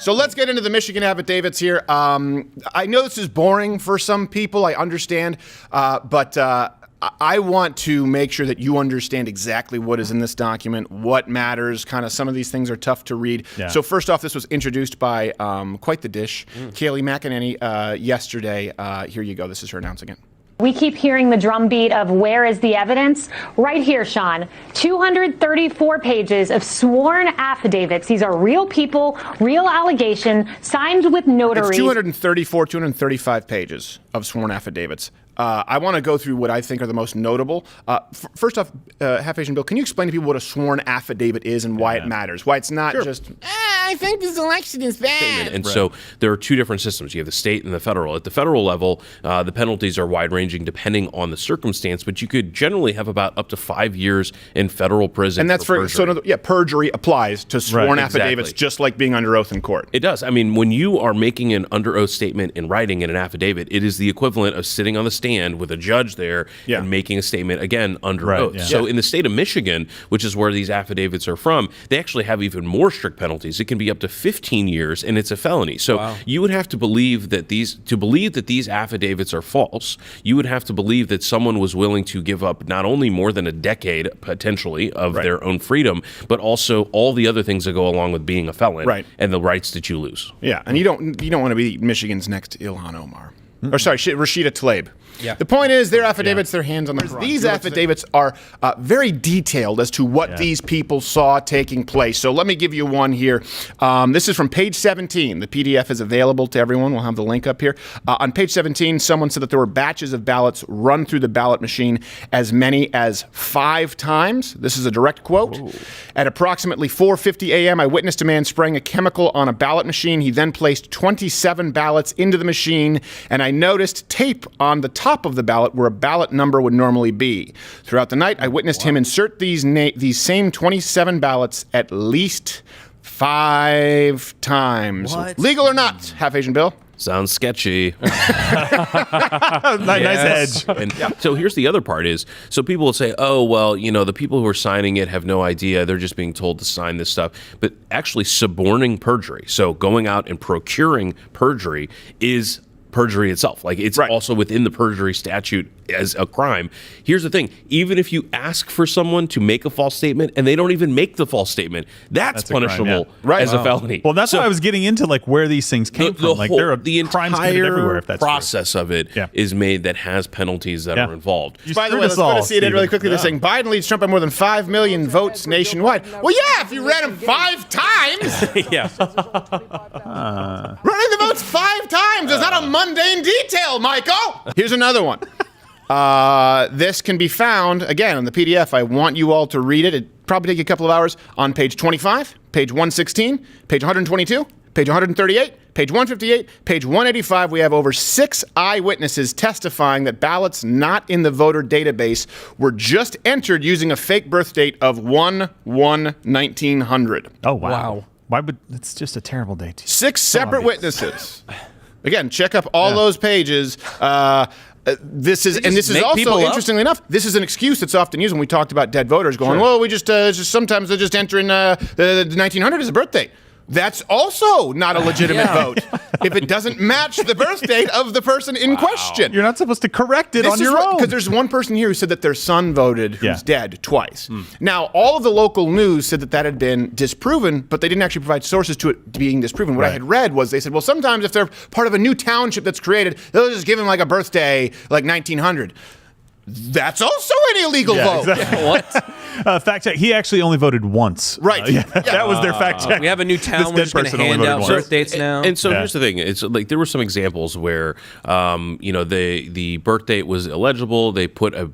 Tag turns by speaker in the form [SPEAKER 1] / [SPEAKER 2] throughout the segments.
[SPEAKER 1] So let's get into the Michigan affidavits here. I know this is boring for some people. I understand. But I want to make sure that you understand exactly what is in this document, what matters. Kind of some of these things are tough to read. Yeah. So first off, this was introduced by quite the dish, Kayleigh McEnany, yesterday. Here you go. This is her announcing it.
[SPEAKER 2] We keep hearing the drumbeat of where is the evidence? Right here, Sean. 234 pages of sworn affidavits. These are real people, real allegation, signed with notaries.
[SPEAKER 1] It's 235 pages of sworn affidavits. I want to go through what I think are the most notable. First off, Half Asian Bill, can you explain to people what a sworn affidavit is and why it matters? Why it's not just, I think this election is bad.
[SPEAKER 3] And so there are two different systems. You have the state and the federal. At the federal level, the penalties are wide-ranging depending on the circumstance, but you could generally have about up to 5 years in federal prison.
[SPEAKER 1] And that's for perjury. So perjury applies to sworn affidavits, just like being under oath in court.
[SPEAKER 3] It does. I mean, when you are making an under oath statement in writing in an affidavit, it is the equivalent of sitting on the stand with a judge there and making a statement, again, under oath. Yeah. So in the state of Michigan, which is where these affidavits are from, they actually have even more strict penalties. It can be up to 15 years, and it's a felony. So you would have to believe that these affidavits are false. You would have to believe that someone was willing to give up not only more than a decade, potentially, of their own freedom, but also all the other things that go along with being a felon and the rights that you lose.
[SPEAKER 1] Yeah, and you don't want to be Michigan's next Ilhan Omar. Or sorry, Rashida Tlaib. Yeah. The point is, their affidavits, their hands on the cross. These affidavits are very detailed as to what these people saw taking place. So let me give you one here. This is from page 17. The PDF is available to everyone. We'll have the link up here. On page 17, someone said that there were batches of ballots run through the ballot machine as many as 5 times. This is a direct quote. Ooh. At approximately 4:50 a.m., I witnessed a man spraying a chemical on a ballot machine. He then placed 27 ballots into the machine, and I noticed tape on the top of the ballot where a ballot number would normally be. Throughout the night, I witnessed him insert these same 27 ballots at least 5 times.
[SPEAKER 4] What?
[SPEAKER 1] Legal or not, Half Asian Bill?
[SPEAKER 3] Sounds sketchy.
[SPEAKER 4] Nice edge.
[SPEAKER 3] And so here's the other part is, so people will say, oh, well, the people who are signing it have no idea. They're just being told to sign this stuff. But actually suborning perjury, so going out and procuring perjury, is perjury itself. Like, it's also within the perjury statute as a crime. Here's the thing. Even if you ask for someone to make a false statement and they don't even make the false statement, that's punishable as a felony.
[SPEAKER 4] Well, that's why I was getting into where these things came from. There are crimes committed everywhere, if that's
[SPEAKER 3] process of it is made that has penalties that are involved.
[SPEAKER 1] By the way, let's go to see it really quickly. They're saying Biden leads Trump by more than 5 million votes nationwide. Well, yeah, if you read them 5 times. Running the votes 5 times is not a mundane detail, Michael. Here's another one. This can be found, again, in the PDF. I want you all to read it. It'd probably take you a couple of hours on page 25, page 116, page 122, page 138, page 158, page 185. We have over 6 eyewitnesses testifying that ballots not in the voter database were just entered using a fake birth date of 1/1/1900.
[SPEAKER 4] Oh, wow. Why would, it's just a terrible date.
[SPEAKER 1] 6 separate witnesses. Again, check up all those pages. This is also, interestingly enough, this is an excuse that's often used when we talked about dead voters going, well, we just sometimes they just enter in the 1900 as a birth date. That's also not a legitimate vote if it doesn't match the birth date of the person in question.
[SPEAKER 4] You're not supposed to correct it on your own.
[SPEAKER 1] Because there's one person here who said that their son voted who's dead twice. Now, all of the local news said that had been disproven, but they didn't actually provide sources to it being disproven. What I had read was they said, well, sometimes if they're part of a new township that's created, they'll just give them like a birthday like 1900. That's also an illegal vote.
[SPEAKER 4] Exactly. What? Fact check. He actually only voted once.
[SPEAKER 1] Right.
[SPEAKER 4] That was their fact check.
[SPEAKER 5] We have a new town. We're just going to hand out birth dates now.
[SPEAKER 3] And so here's the thing. It's like there were some examples where, the birth date was illegible. They put a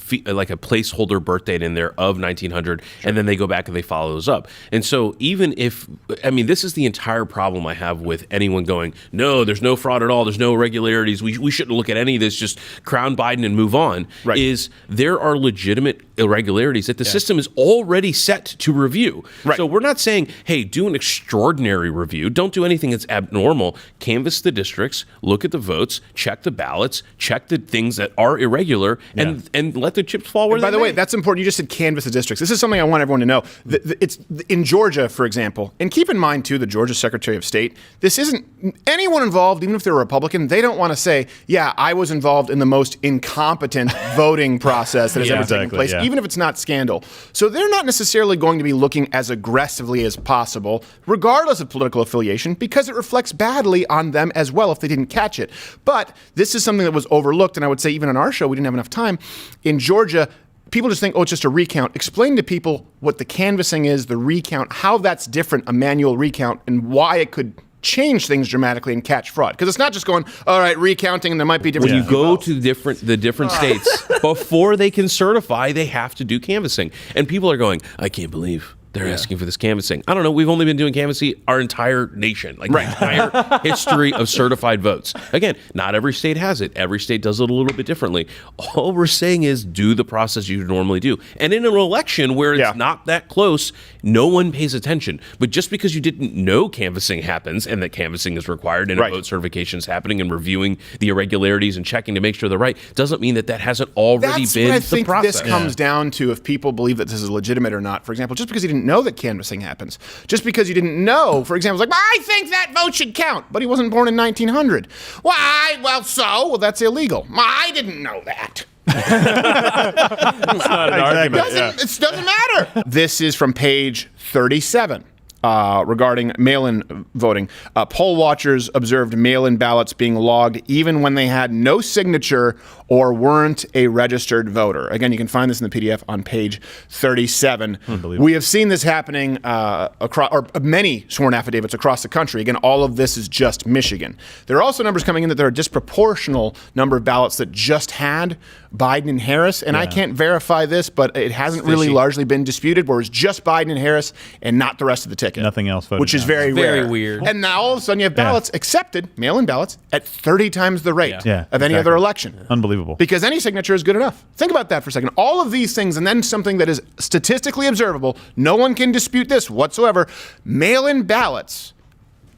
[SPEAKER 3] placeholder birth date in there of 1900, and then they go back and they follow those up. And so even if, this is the entire problem I have with anyone going, no, there's no fraud at all, there's no irregularities, we shouldn't look at any of this, just crown Biden and move on, is there are legitimate irregularities that the system is already set to review. So we're not saying, hey, do an extraordinary review, don't do anything that's abnormal, canvass the districts, look at the votes, check the ballots, check the things that are irregular, and let the chips fall where they may.
[SPEAKER 1] By the way, that's important. You just said canvass the districts. This is something I want everyone to know. It's in Georgia, for example, and keep in mind, too, the Georgia Secretary of State, this isn't anyone involved, even if they're a Republican, they don't want to say, yeah, I was involved in the most incompetent voting process that has ever taken place, even if it's not scandal. So they're not necessarily going to be looking as aggressively as possible, regardless of political affiliation, because it reflects badly on them as well if they didn't catch it. But this is something that was overlooked, and I would say even on our show, we didn't have enough time. In Georgia, people just think, oh, it's just a recount. Explain to people what the canvassing is, the recount, how that's different, a manual recount, and why it could change things dramatically and catch fraud. Because it's not just going, all right, recounting, and there might be different.
[SPEAKER 3] When you go to the different states, before they can certify, they have to do canvassing. And people are going, I can't believe they're asking for this canvassing. I don't know. We've only been doing canvassing our entire nation, like the entire history of certified votes. Again, not every state has it. Every state does it a little bit differently. All we're saying is do the process you normally do. And in an election where it's not that close, no one pays attention. But just because you didn't know canvassing happens and that canvassing is required and vote certification is happening and reviewing the irregularities and checking to make sure they're right, doesn't mean that has already been the process.
[SPEAKER 1] That's what I think this comes down to, if people believe that this is legitimate or not. For example, just because you didn't know that canvassing happens, just because you didn't know, for example, it's like, I think that vote should count, but he wasn't born in 1900. Well, that's illegal. I didn't know that.
[SPEAKER 4] It's not an argument.
[SPEAKER 1] It doesn't matter. This is from page 37. Regarding mail-in voting. Poll watchers observed mail-in ballots being logged even when they had no signature or weren't a registered voter. Again, you can find this in the PDF on page 37. We have seen this happening across many sworn affidavits across the country. Again, all of this is just Michigan. There are also numbers coming in that there are a disproportional number of ballots that just had Biden and Harris, and I can't verify this, but it hasn't really largely been disputed, where it's just Biden and Harris and not the rest of the ticket.
[SPEAKER 4] Nothing else voted
[SPEAKER 1] which is very
[SPEAKER 5] Very
[SPEAKER 1] rare.
[SPEAKER 5] weird.
[SPEAKER 1] And now all of a sudden you have ballots accepted, mail-in ballots, at 30 times the rate of any other election.
[SPEAKER 4] Unbelievable.
[SPEAKER 1] Because any signature is good enough. Think about that for a second. All of these things, and then something that is statistically observable, no one can dispute this whatsoever, mail-in ballots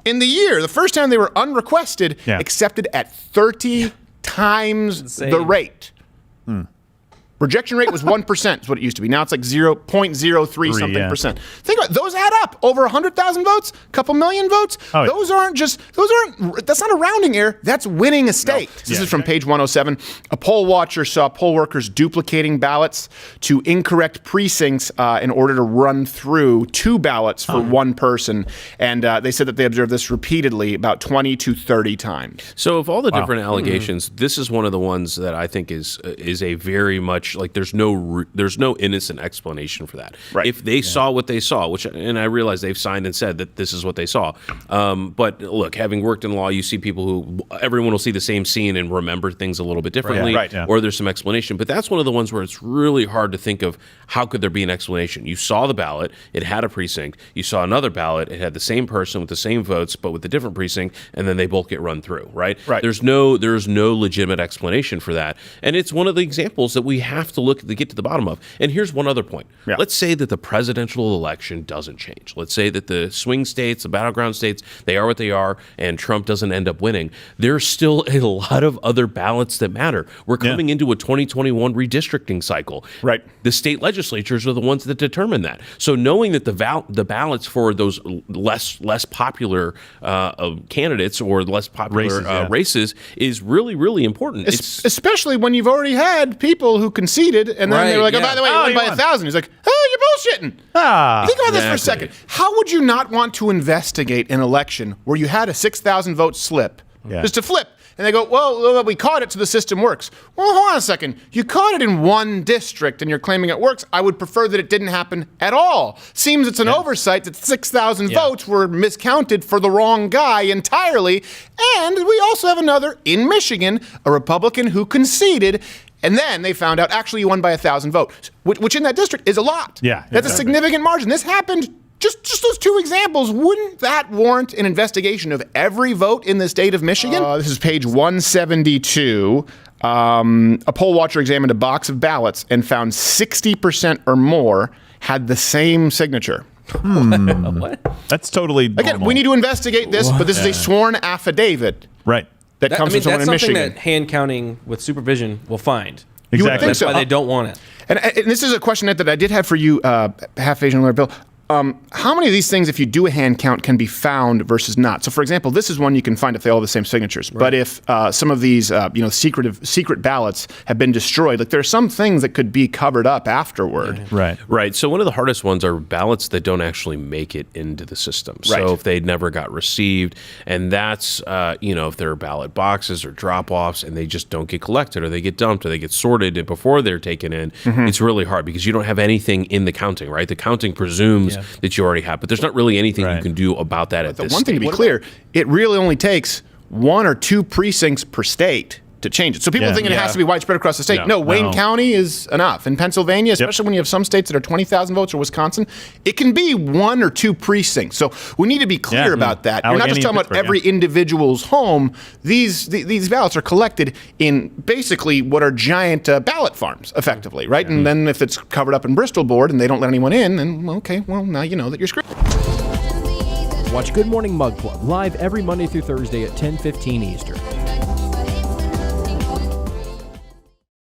[SPEAKER 1] in the year, the first time they were unrequested, accepted at 30 times the rate. Rejection rate was 1% is what it used to be. Now it's like 0.03 something percent. Think about it. Those add up. Over 100,000 votes, a couple million votes. That's not a rounding error. That's winning a state. No. This is from page 107. A poll watcher saw poll workers duplicating ballots to incorrect precincts in order to run through 2 ballots for one person. And they said that they observed this repeatedly about 20 to 30 times.
[SPEAKER 3] So of all the different allegations, this is one of the ones that I think is a very much like there's no innocent explanation for that.
[SPEAKER 1] Right.
[SPEAKER 3] If they saw what they saw, and I realize they've signed and said that this is what they saw. But look, having worked in law, you see people who everyone will see the same scene and remember things a little bit differently, or there's some explanation. But that's one of the ones where it's really hard to think of how could there be an explanation. You saw the ballot, it had a precinct. You saw another ballot, it had the same person with the same votes, but with a different precinct, and then they both get run through. Right. There's no legitimate explanation for that, and it's one of the examples that we have to look to get to the bottom of. And here's one other point. Let's say that the presidential election doesn't change. Let's say that the swing states, the battleground states, they are what they are, and Trump doesn't end up winning. There's still a lot of other ballots that matter. We're coming into a 2021 redistricting cycle. Right. The state legislatures are the ones that determine that. So knowing that the ballots for those less popular candidates or less popular races is really, really important.
[SPEAKER 1] Especially when you've already had people who conceded, and then they were like, oh, by the way, you won by 1,000. He's like, oh, you're bullshitting. Think about this for a second. How would you not want to investigate an election where you had a 6,000 vote slip, just to flip, and they go, well, we caught it so the system works. Well, hold on a second. You caught it in one district and you're claiming it works. I would prefer that it didn't happen at all. Seems it's an oversight that 6,000 votes were miscounted for the wrong guy entirely. And we also have another in Michigan, a Republican who conceded. And then they found out, actually, you won by 1,000 votes, which in that district is a lot. That's a significant margin. This happened, just those 2 examples. Wouldn't that warrant an investigation of every vote in the state of Michigan? This is page 172. A poll watcher examined a box of ballots and found 60% or more had the same signature.
[SPEAKER 5] What?
[SPEAKER 4] That's totally normal.
[SPEAKER 1] Again, we need to investigate this, but this is a sworn affidavit.
[SPEAKER 4] Right.
[SPEAKER 1] That comes from someone in Michigan.
[SPEAKER 5] That's something that hand counting with supervision will find.
[SPEAKER 1] You would
[SPEAKER 4] Exactly.
[SPEAKER 1] think
[SPEAKER 5] That's
[SPEAKER 1] so.
[SPEAKER 5] why they don't want it.
[SPEAKER 1] And this is a question that I did have for you, Half Asian Lawyer Bill. How many of these things, if you do a hand count, can be found versus not? So, for example, this is one you can find if they all have the same signatures. Right. But if some of these, secret ballots have been destroyed, like there are some things that could be covered up afterward.
[SPEAKER 4] Right.
[SPEAKER 3] Right. So one of the hardest ones are ballots that don't actually make it into the system.
[SPEAKER 1] Right.
[SPEAKER 3] So if they never got received, and that's, if there are ballot boxes or drop-offs and they just don't get collected or they get dumped or they get sorted before they're taken in, it's really hard because you don't have anything in the counting, right? The counting presumes that you already have, but there's not really anything you can do about that at this
[SPEAKER 1] one thing to be clear, it really only takes 1 or 2 precincts per state to change it. So people think it has to be widespread across the state. No, Wayne County is enough. In Pennsylvania, especially when you have some states that are 20,000 votes, or Wisconsin, it can be 1 or 2 precincts. So we need to be clear about that. You're not just talking about every individual's home. These ballots are collected in basically what are giant ballot farms, effectively, right? And then if it's covered up in Bristol board and they don't let anyone in, then now you know that you're screwed.
[SPEAKER 6] Watch Good Morning Mug Club live every Monday through Thursday at 10:15 Eastern.